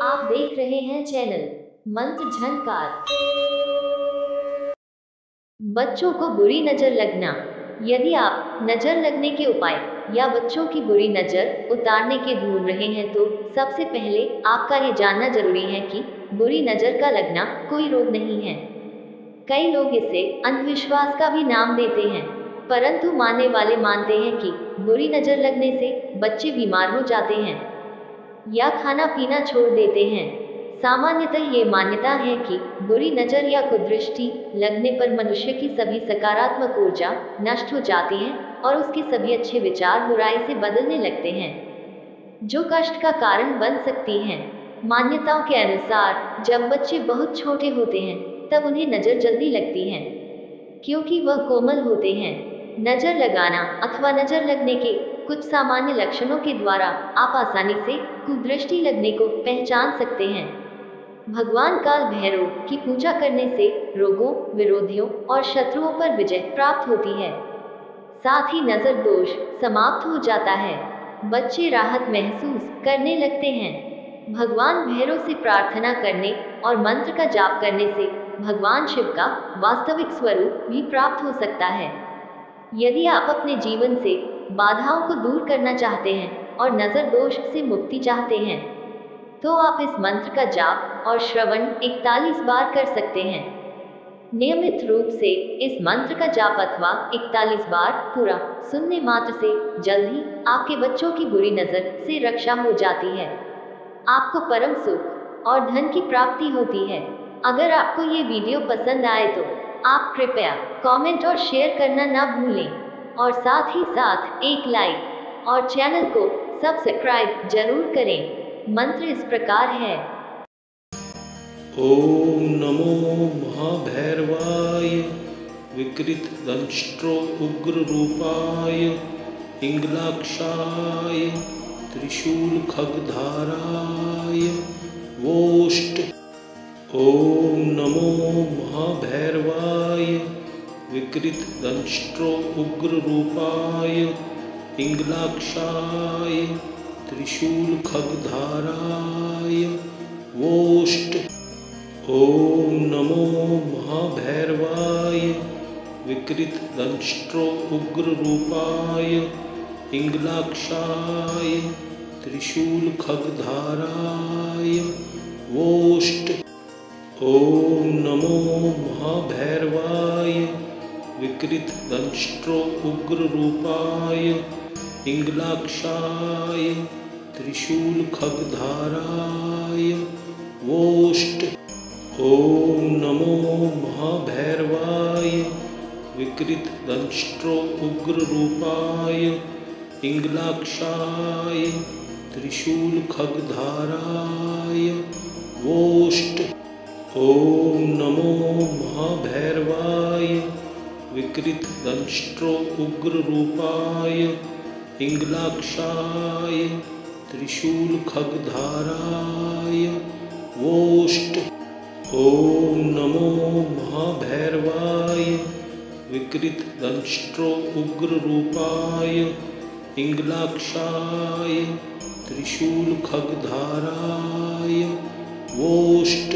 आप देख रहे हैं चैनल मंत्र झनकार। बच्चों को बुरी नजर लगना। यदि आप नजर लगने के उपाय या बच्चों की बुरी नजर उतारने के ढूंढ रहे हैं तो सबसे पहले आपका ये जानना जरूरी है कि बुरी नजर का लगना कोई रोग नहीं है। कई लोग इसे अंधविश्वास का भी नाम देते हैं, परंतु मानने वाले मानते हैं कि बुरी नजर लगने से बच्चे बीमार हो जाते हैं या खाना पीना छोड़ देते हैं। सामान्यतः ये मान्यता है कि बुरी नजर या कुदृष्टि लगने पर मनुष्य की सभी सकारात्मक ऊर्जा नष्ट हो जाती है और उसके सभी अच्छे विचार बुराई से बदलने लगते हैं, जो कष्ट का कारण बन सकती हैं। मान्यताओं के अनुसार जब बच्चे बहुत छोटे होते हैं तब उन्हें नजर जल्दी लगती है क्योंकि वह कोमल होते हैं। नजर लगाना अथवा नजर लगने के कुछ सामान्य लक्षणों के द्वारा आप आसानी से कुदृष्टि लगने को पहचान सकते हैं। भगवान काल भैरव की पूजा करने से रोगों, विरोधियों और शत्रुओं पर विजय प्राप्त होती है। साथ ही नजर दोष समाप्त हो जाता है। बच्चे राहत महसूस करने लगते हैं। भगवान भैरव से प्रार्थना करने और मंत्र का जाप करने से भगवान शिव का वास्तविक स्वरूप भी प्राप्त हो सकता है। यदि आप अपने जीवन से बाधाओं को दूर करना चाहते हैं और नजर दोष से मुक्ति चाहते हैं तो आप इस मंत्र का जाप और श्रवण 41 बार कर सकते हैं। नियमित रूप से इस मंत्र का जाप अथवा 41 बार पूरा सुनने मात्र से जल्द ही आपके बच्चों की बुरी नजर से रक्षा हो जाती है। आपको परम सुख और धन की प्राप्ति होती है। अगर आपको ये वीडियो पसंद आए तो आप कृपया कमेंट और शेयर करना ना भूलें और साथ ही साथ एक लाइक और चैनल को सब्सक्राइब जरूर करें। मंत्र इस प्रकार है। ओम नमो महाभैरवाय विकृत दंष्ट्रो उग्र रूपाय इंगलाक्षाय त्रिशूल खगधाराय वोष्ट। ओम नमो महाभैरवाय विकृत दंष्ट्रो उग्र रूपाय इंगलाक्षाय त्रिशूल खगधाराय वोष्ट। ओम नमो महाभैरवाय विकृत दंष्ट्रो उग्र रूपाय इंगलाक्षाय त्रिशूल खगधाराय वोष्ट। ओम नमो महाभैरवाय विकृत दंष्ट्रो उग्र रूपाय इंगलाक्षाय त्रिशूल खगधाराय वोष्ट। ओम नमो महाभैरवाय विकृत दंष्ट्रो उग्र रूपाय इंगलाक्षाय त्रिशूल खगधाराय वोष्ट। ओम नमो महाभैरवाय विकृत दंष्ट्रो उग्र रूपाय इंगलाक्षाय त्रिशूल खगधाराय वोष्ट। ओम नमो महाभैरवाय विकृत दंष्ट्रो उग्र रूपाय इंगलाक्षाय त्रिशूल खगधाराय वोष्ट।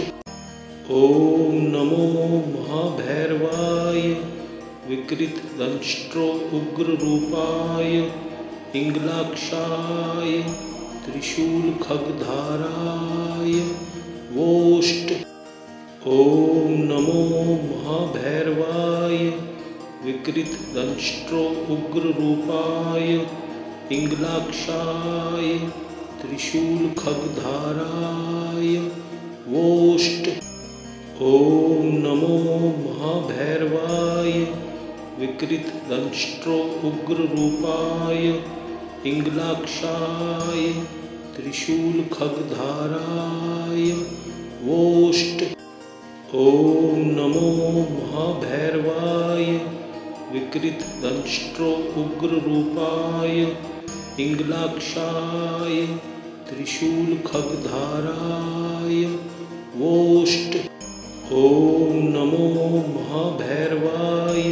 ओम नमो महाभैरवाय विकृत दंष्ट्रो उग्र रूपाय इंगलाक्षाय त्रिशूल खगधाराय वोष्ट। ओम नमो महाभैरवाय विकृत दंष्ट्रो उग्र रूपाय इंगलाक्षाय त्रिशूल खगधाराय वोष्ट। ओम नमो महाभैरवाय विकृत दंष्ट्रो उग्र रूपाय इंगलाक्षाय त्रिशूल खगधाराय वोष्ट। ओम नमो महाभैरवाय विकृत दंष्ट्रो उग्र रूपाय इंगलाक्षाय त्रिशूल खगधाराय वोष्ट। ओम नमो महाभैरवाय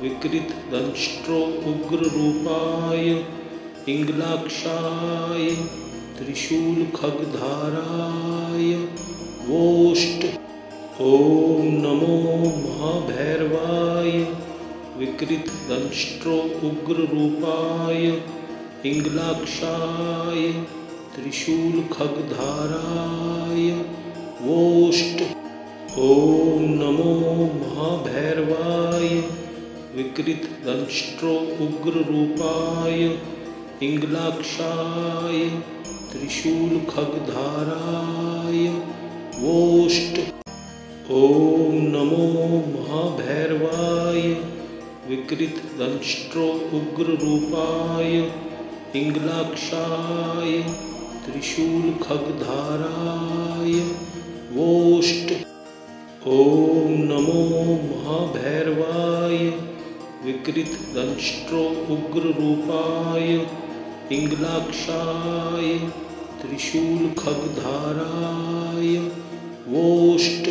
विकृत दंष्ट्रो उग्र रूपाय इंगलाक्षाय त्रिशूल खगधाराय वोष्ट। ओम नमो महाभैरवाय विकृत दंष्ट्रो उग्र रूपाय इंगलाक्षाय त्रिशूल खगधाराय वोष्ट। ओम नमो महाभैरवाय विकृत दंष्ट्रो उग्र रूपाय इंगलाक्षाय त्रिशूल खगधाराय वोष्ट। ओम नमो महाभैरवाय विकृत दंष्ट्रो उग्र रूपाय इंगलाक्षाय त्रिशूल खगधाराय वोष्ट। ओम नमो महाभैरवाय विकृत दंष्ट्रो उग्र रूपाय इंगलाक्षाय त्रिशूल खगधाराय वोष्ट।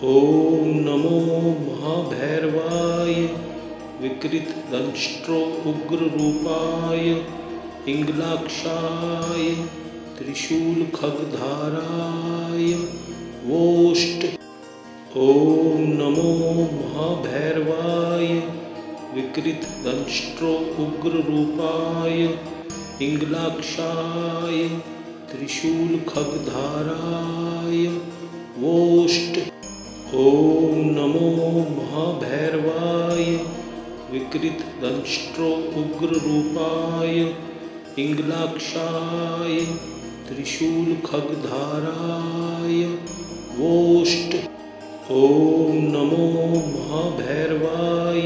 ओम नमो महाभैरवाय विकृत दंष्ट्रो उग्र रूपाय इंगलाक्षाय त्रिशूल खगधाराय वोष्ट। ओम नमो महाभैरवाय विकृत दंष्ट्रो उग्र रूपाय इंगलाक्षाय त्रिशूल खगधाराय वोष्ट। ओम नमो महाभैरवाय विकृत दंष्ट्रो उग्र रूपाय इंगलाक्षाय त्रिशूल खगधाराय वोष्ट। ओम नमो महाभैरवाय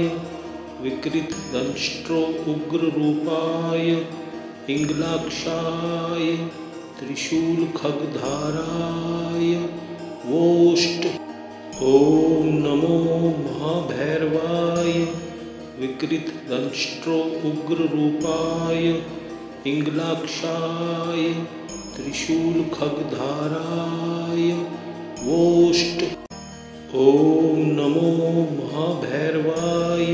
विकृत दंष्ट्रो उग्र रूपाय इंगलाक्षाय त्रिशूल खगधाराय वोष्ट। ओम नमो महाभैरवाय विकृत दंष्ट्रो उग्र रूपाय इंगलाक्षाय त्रिशूल खगधाराय वोष्ट। ओम नमो महाभैरवाय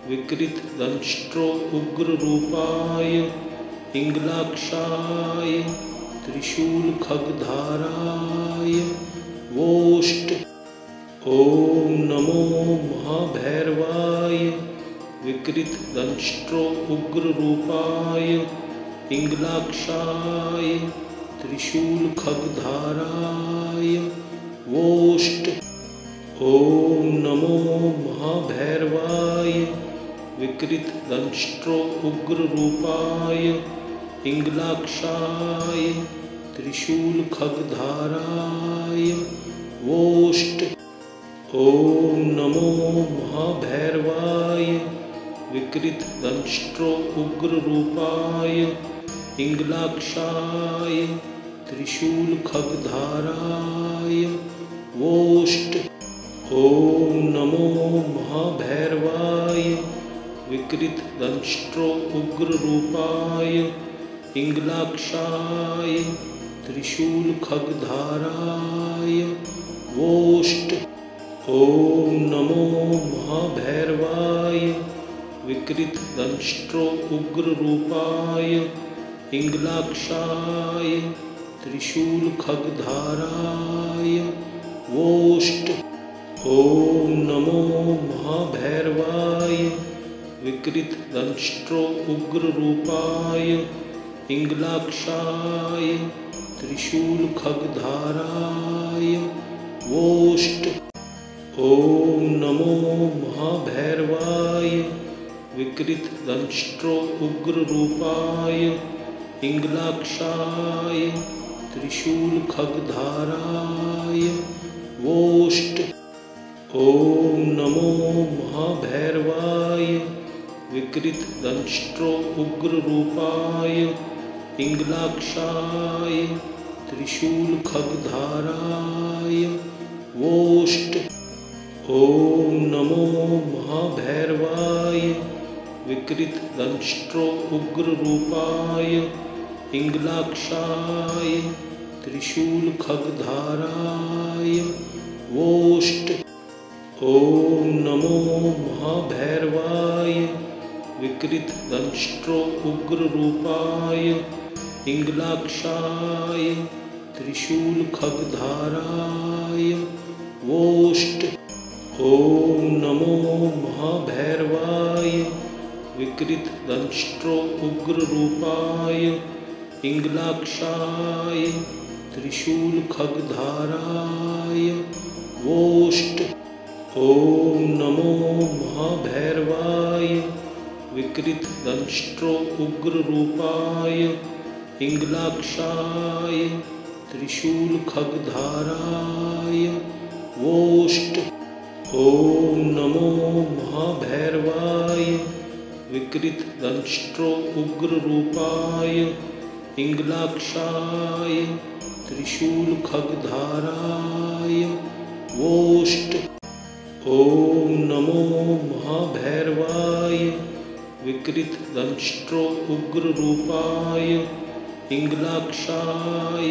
विकृत दंष्ट्रो उग्र रूपाय इंगलाक्षाय त्रिशूल खगधाराय वोष्ट। ओम नमो महाभैरवाय विकृत दंष्ट्रो उग्र रूपाय इंगलाक्षाय त्रिशूल खगधाराय वोष्ट। ओम नमो महाभैरवाय विकृत दंष्ट्रो उग्र रूपाय इंगलाक्षाय त्रिशूल खगधाराय वोष्ट। ओम नमो महाभैरवाय विकृत दंष्ट्रो उग्र रूपाय इंगलाक्षाय त्रिशूल खगधाराय वोष्ट। ओम नमो महाभैरवाय विकृत दंष्ट्रो उग्र रूपाय इंगलाक्षाय त्रिशूल खगधाराय वोष्ट। ओम नमो महाभैरवाय विकृत दंष्ट्रो उग्र रूपाय इंगलाक्षाय त्रिशूल खगधाराय वोष्ट। ओम नमो महाभैरवाय विकृत दंष्ट्रो उग्र रूपाय इंगलाक्षाय त्रिशूल खगधाराय वोष्ट। ओम नमो महाभैरवाय विकृत दंष्ट्रो उग्र रूपाय इंगलाक्षाय त्रिशूल खगधाराय वोष्ट। ओम नमो महाभैरवाय विकृत दंष्ट्रो उग्र रूपाय इंगलाक्षाय त्रिशूल खगधाराय वोष्ट। ओम नमो महाभैरवाय विकृत दंष्ट्रो उग्र रूपाय इंगलाक्षाय त्रिशूल खगधाराय वोष्ट। ओम नमो महाभैरवाय विकृत दंष्ट्रो उग्र रूपाय पिङ्गलाक्षाय त्रिशूलखड्गधाराय वोष्ट। ॐ नमो महाभैरवाय विकृतदंष्ट्रो उग्ररूपाय पिङ्गलाक्षाय त्रिशूलखड्गधाराय वोष्ट। ॐ नमो महाभैरवाय विकृतदंष्ट्रो उग्ररूपाय पिङ्गलाक्षाय त्रिशूलखड्गधाराय वोष्ट। ॐ नमो महाभैरवाय विकृतदंष्ट्रो उग्ररूपाय पिङ्गलाक्षाय त्रिशूलखड्गधाराय वोष्ट। ॐ नमो महाभैरवाय विकृतदंष्ट्रो उग्ररूपाय पिङ्गलाक्षाय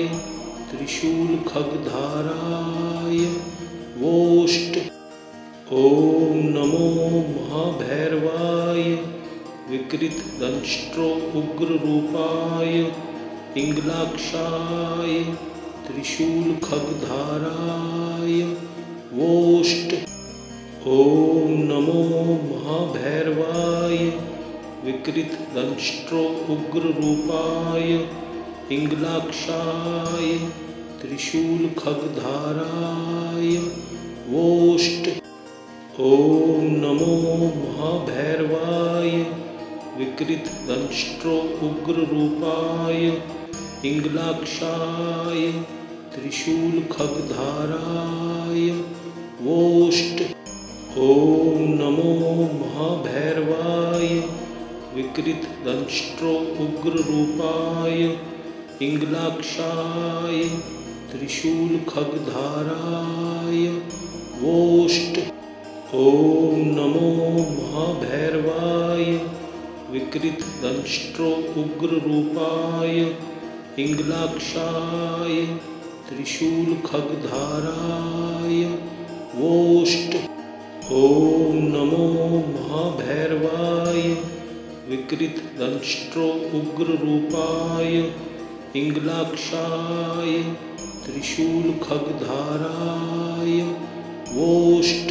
त्रिशूलखड्गधाराय वोष्ट। ॐ नमो महाभैरवाय विकृतदंष्ट्रो उग्ररूपाय पिङ्गलाक्षाय त्रिशूलखड्गधाराय वोष्ट। ॐ नमो महाभैरवाय विकृतदंष्ट्रो उग्ररूपाय पिङ्गलाक्षाय त्रिशूलखड्गधाराय वोष्ट। ॐ नमो महाभैरवाय विकृतदंष्ट्रो उग्ररूपाय पिङ्गलाक्षाय त्रिशूलखड्गधाराय वोष्ट। ॐ नमो महाभैरवाय विकृतदंष्ट्रो उग्ररूपाय पिङ्गलाक्षाय त्रिशूलखड्गधाराय वोष्ट। ॐ नमो महाभैरवाय विकृतदंष्ट्रो उग्ररूपाय पिङ्गलाक्षाय त्रिशूलखड्गधाराय वोष्ट। ॐ नमो महाभैरवाय विकृतदंष्ट्रो उग्ररूपाय पिङ्गलाक्षाय त्रिशूलखड्गधाराय वोष्ट।